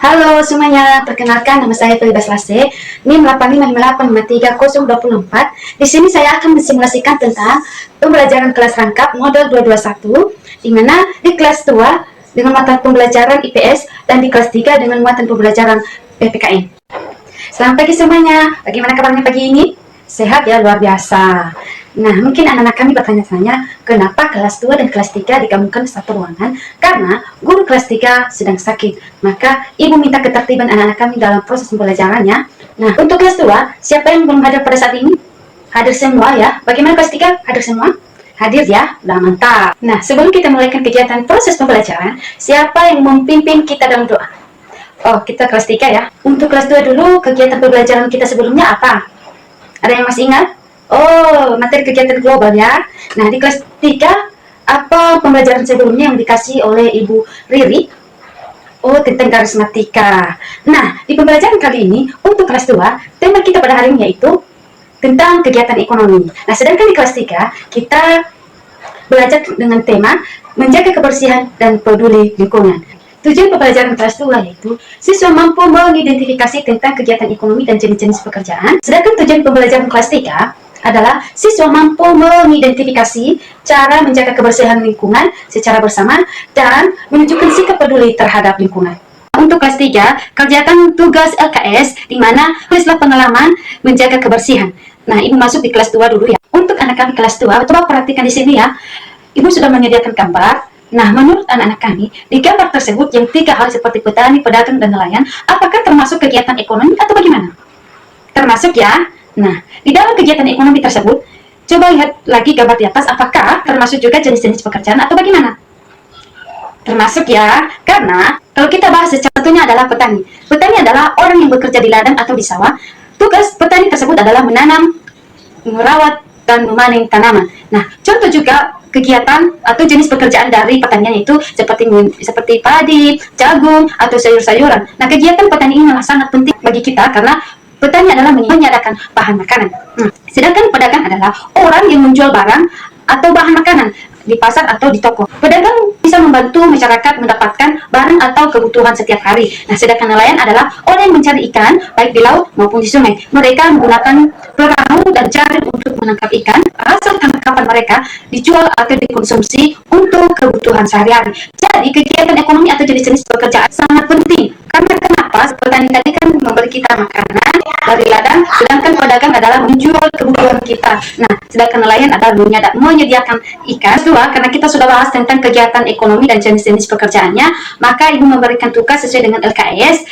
Halo semuanya, perkenalkan nama saya Feliba Selase, NIM 85585324. Di sini saya akan mensimulasikan tentang pembelajaran kelas rangkap model 221, di mana di kelas 2 dengan mata pembelajaran IPS dan di kelas 3 dengan muatan pembelajaran PPKN. Selamat pagi semuanya, bagaimana kabarnya pagi ini? Sehat ya, luar biasa. Nah, mungkin anak-anak kami bertanya-tanya, kenapa kelas 2 dan kelas 3 digabungkan satu ruangan? Karena guru kelas 3 sedang sakit. Maka, Ibu minta ketertiban anak-anak kami dalam proses pembelajarannya. Nah, untuk kelas 2, siapa yang belum hadir pada saat ini? Hadir semua ya. Bagaimana kelas 3? Hadir semua? Hadir ya? Udah mantap. Nah, sebelum kita mulaikan kegiatan proses pembelajaran, siapa yang memimpin kita dalam doa? Oh, kita kelas 3 ya. Untuk kelas 2 dulu, kegiatan pembelajaran kita sebelumnya apa? Ada yang masih ingat? Oh, materi kegiatan global ya. Nah, di kelas 3, apa pembelajaran sebelumnya yang dikasih oleh Ibu Riri? Oh, tentang karismatika. Nah, di pembelajaran kali ini, untuk kelas 2, tema kita pada hari ini yaitu tentang kegiatan ekonomi. Nah, sedangkan di kelas 3, kita belajar dengan tema menjaga kebersihan dan peduli lingkungan. Tujuan pembelajaran kelas 2 yaitu siswa mampu mengidentifikasi tentang kegiatan ekonomi dan jenis-jenis pekerjaan. Sedangkan tujuan pembelajaran kelas 3 adalah siswa mampu mengidentifikasi cara menjaga kebersihan lingkungan secara bersama dan menunjukkan sikap peduli terhadap lingkungan. Untuk kelas 3, kerjakan tugas LKS di mana tulislah pengalaman menjaga kebersihan. Nah, Ibu masuk di kelas 2 dulu ya. Untuk anak kami kelas 2, coba perhatikan di sini ya. Ibu sudah menyediakan gambar. Nah, menurut anak-anak kami, di gambar tersebut yang 3 hal seperti petani, pedagang, dan nelayan, apakah termasuk kegiatan ekonomi atau bagaimana? Termasuk ya. Nah, di dalam kegiatan ekonomi tersebut, coba lihat lagi gambar di atas, apakah termasuk juga jenis-jenis pekerjaan atau bagaimana? Termasuk ya, karena kalau kita bahas satunya adalah petani. Petani adalah orang yang bekerja di ladang atau di sawah. Tugas petani tersebut adalah menanam, merawat, dan memanen tanaman. Nah, contoh juga kegiatan atau jenis pekerjaan dari pertanian itu seperti padi, jagung, atau sayur-sayuran. Nah, kegiatan petani ini sangat penting bagi kita karena petani adalah menyediakan bahan makanan. Sedangkan pedagang adalah orang yang menjual barang atau bahan makanan di pasar atau di toko. Pedagang bisa membantu masyarakat mendapatkan barang atau kebutuhan setiap hari. Nah, sedangkan nelayan adalah orang yang mencari ikan baik di laut maupun di sungai. Mereka menggunakan perahu dan jaring untuk menangkap ikan. Hasil tangkapan mereka dijual atau dikonsumsi untuk kebutuhan sehari-hari. Jadi, kegiatan ekonomi atau jenis-jenis pekerjaan sangat penting. Karena kenapa? Petani tadi kan memberi kita makanan dari ladang, sedangkan pedagang adalah menjual kebutuhan kita. Nah, sedangkan nelayan adalah menyediakan ikan. Kedua, karena kita sudah bahas tentang kegiatan ekonomi dan jenis-jenis pekerjaannya, maka Ibu memberikan tugas sesuai dengan LKS.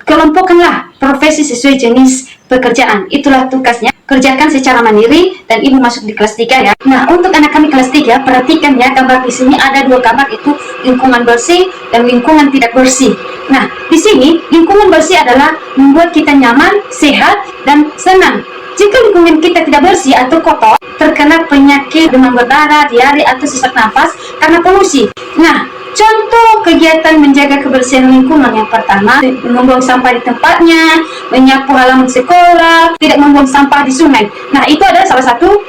Kelompokkanlah profesi sesuai jenis pekerjaan. Itulah tugasnya. Kerjakan secara mandiri dan Ibu masuk di kelas 3 ya. Nah, untuk anak kami kelas 3, perhatikan ya, gambar di sini ada 2 gambar, itu lingkungan bersih dan lingkungan tidak bersih. Nah, di sini lingkungan bersih adalah membuat kita nyaman, sehat, dan senang. Jika lingkungan kita tidak bersih atau kotor, terkena penyakit demam berdarah, diare, atau sesak nafas karena polusi. Nah, contoh kegiatan menjaga kebersihan lingkungan yang pertama, membuang sampah di tempatnya, menyapu halaman sekolah, tidak membuang sampah di sungai. Nah, itu adalah salah satu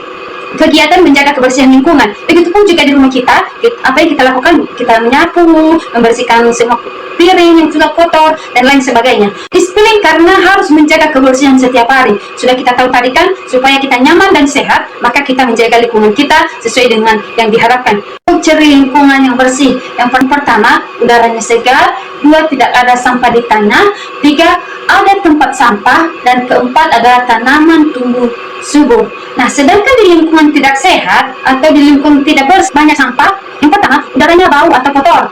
kegiatan menjaga kebersihan lingkungan. Begitupun juga di rumah kita, apa yang kita lakukan? Kita menyapu, membersihkan semua piring yang sudah kotor, dan lain sebagainya. Disiplin karena harus menjaga kebersihan setiap hari. Sudah kita tahu tadi kan, supaya kita nyaman dan sehat, maka kita menjaga lingkungan kita sesuai dengan yang diharapkan. Ciri lingkungan yang bersih. Yang pertama, udaranya segar. 2, tidak ada sampah di tanah. 3, ada tempat sampah. Dan keempat adalah tanaman tumbuh subur. Nah, sedangkan di lingkungan tidak sehat atau di lingkungan tidak bersih, banyak sampah. Yang pertama, udaranya bau atau kotor.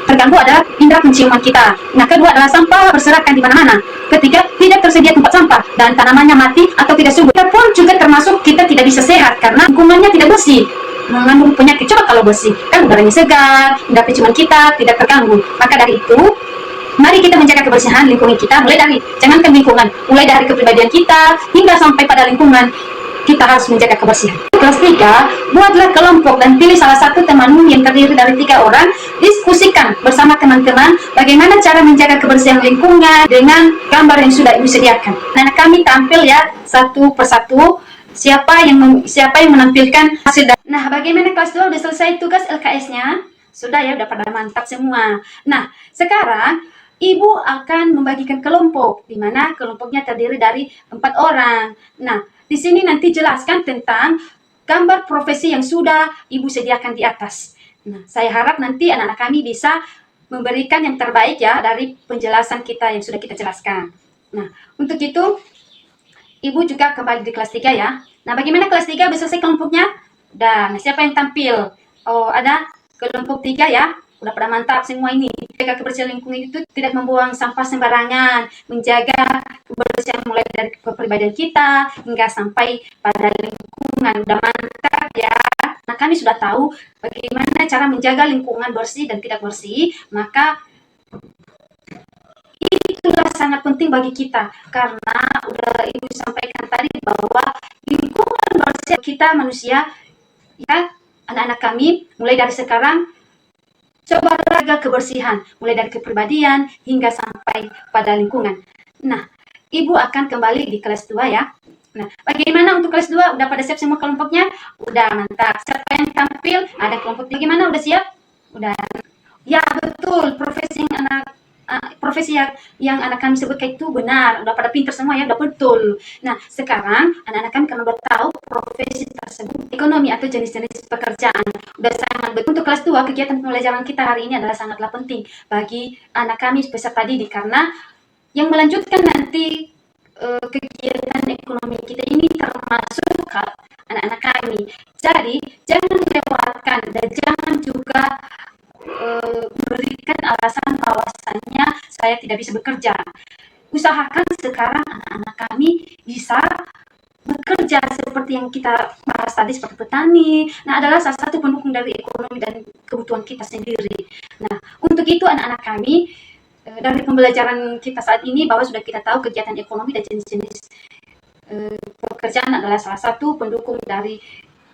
Terganggu adalah indera penciuman kita. Nah, kedua adalah sampah berserakan di mana-mana. Ketiga, tidak tersedia tempat sampah dan tanamannya mati atau tidak subur. Kita pun juga termasuk kita tidak bisa sehat karena lingkungannya tidak bersih, mengandung penyakit. Coba kalau bersih, kan udaranya segar, indera penciuman kita tidak terganggu. Maka dari itu, mari kita menjaga kebersihan lingkungan kita, mulai dari, jangankan lingkungan, mulai dari kepribadian kita hingga sampai pada lingkungan. Kita harus menjaga kebersihan. Kelas 3, buatlah kelompok dan pilih salah satu temanmu yang terdiri dari 3 orang. Diskusikan bersama teman-teman bagaimana cara menjaga kebersihan lingkungan dengan gambar yang sudah Ibu sediakan. Nah, kami tampil ya satu persatu siapa yang menampilkan hasil. Nah, bagaimana kelas 2 udah selesai tugas LKS-nya? Sudah ya, udah pada mantap semua. Nah, sekarang Ibu akan membagikan kelompok, di mana kelompoknya terdiri dari 4 orang. Nah, di sini nanti jelaskan tentang gambar profesi yang sudah Ibu sediakan di atas. Nah, saya harap nanti anak-anak kami bisa memberikan yang terbaik ya dari penjelasan kita yang sudah kita jelaskan. Nah, untuk itu Ibu juga kembali di kelas 3 ya. Nah, bagaimana kelas 3 bisa selesai kelompoknya? Dan siapa yang tampil? Oh, ada kelompok 3 ya. Udah pada mantap semua ini. Jaga kebersihan lingkungan itu tidak membuang sampah sembarangan, menjaga kebersihan mulai dari kepribadian kita hingga sampai pada lingkungan. Udah mantap ya. Nah, kami sudah tahu bagaimana cara menjaga lingkungan bersih dan tidak bersih, maka itulah sangat penting bagi kita karena udah Ibu sampaikan tadi bahwa lingkungan bersih kita manusia ya, anak-anak kami mulai dari sekarang coba jaga kebersihan mulai dari kepribadian hingga sampai pada lingkungan. Nah, Ibu akan kembali di kelas 2 ya. Nah, bagaimana untuk kelas 2? Udah pada siap semua kelompoknya? Udah mantap. Siapa yang tampil? Ada kelompok gimana? Udah siap? Udah. Ya, betul. Profesi yang anak kami sebutkan itu benar. Udah pada pinter semua ya, udah betul. Nah, sekarang anak-anak kami karena udah tahu profesi tersebut, ekonomi atau jenis-jenis pekerjaan. Udah sangat betul. Untuk kelas 2, kegiatan pembelajaran kita hari ini adalah sangatlah penting bagi anak kami peserta didik karena yang melanjutkan nanti kegiatan ekonomi kita ini termasuk anak-anak kami. Jadi, jangan lewatkan dan jangan juga memberikan alasan bahwasannya saya tidak bisa bekerja. Usahakan sekarang anak-anak kami bisa bekerja seperti yang kita bahas tadi seperti petani. Nah, adalah salah satu pendukung dari ekonomi dan kebutuhan kita sendiri. Nah, untuk itu anak-anak kami dari pembelajaran kita saat ini bahwa sudah kita tahu kegiatan ekonomi dan jenis-jenis pekerjaan adalah salah satu pendukung dari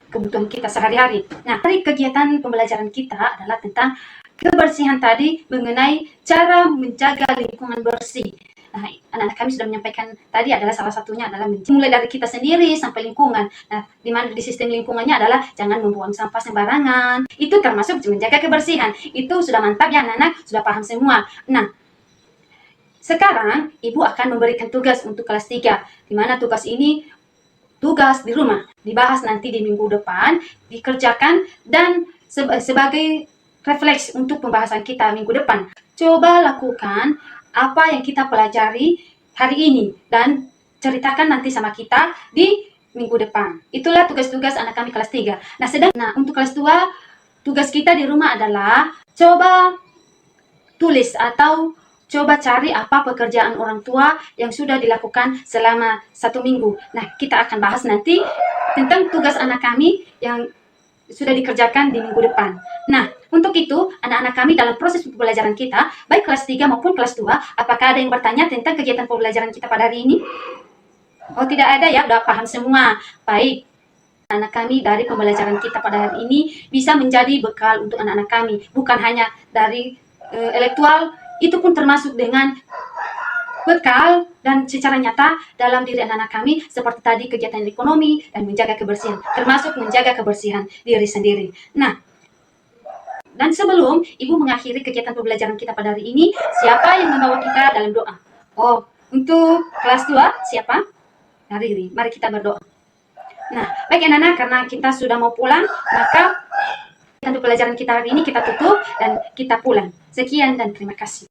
kebutuhan kita sehari-hari. Nah, dari kegiatan pembelajaran kita adalah tentang kebersihan tadi mengenai cara menjaga lingkungan bersih. Nah, anak-anak kami sudah menyampaikan tadi adalah salah satunya adalah mulai dari kita sendiri sampai lingkungan. Nah, di mana di sistem lingkungannya adalah jangan membuang sampah sembarangan. Itu termasuk menjaga kebersihan. Itu sudah mantap ya anak-anak, sudah paham semua. Nah, sekarang Ibu akan memberikan tugas untuk kelas 3, di mana tugas ini tugas di rumah, dibahas nanti di minggu depan, dikerjakan, dan sebagai refleks untuk pembahasan kita minggu depan. Coba lakukan apa yang kita pelajari hari ini, dan ceritakan nanti sama kita di minggu depan. Itulah tugas-tugas anak kami kelas 3. Nah, untuk kelas 2, tugas kita di rumah adalah coba tulis atau coba cari apa pekerjaan orang tua yang sudah dilakukan selama 1 minggu. Nah, kita akan bahas nanti tentang tugas anak kami yang sudah dikerjakan di minggu depan. Nah, untuk itu, anak-anak kami dalam proses pembelajaran kita, baik kelas 3 maupun kelas 2, apakah ada yang bertanya tentang kegiatan pembelajaran kita pada hari ini? Oh, tidak ada ya, udah paham semua. Baik. Anak kami dari pembelajaran kita pada hari ini bisa menjadi bekal untuk anak-anak kami. Bukan hanya dari intelektual, itu pun termasuk dengan bekal dan secara nyata dalam diri anak-anak kami seperti tadi kegiatan ekonomi dan menjaga kebersihan, termasuk menjaga kebersihan diri sendiri. Nah, dan sebelum Ibu mengakhiri kegiatan pembelajaran kita pada hari ini, siapa yang membawa kita dalam doa? Oh, untuk kelas 2 siapa? Mari kita berdoa. Nah, baik anak-anak, karena kita sudah mau pulang, maka untuk pelajaran kita hari ini kita tutup dan kita pulang. Sekian dan terima kasih.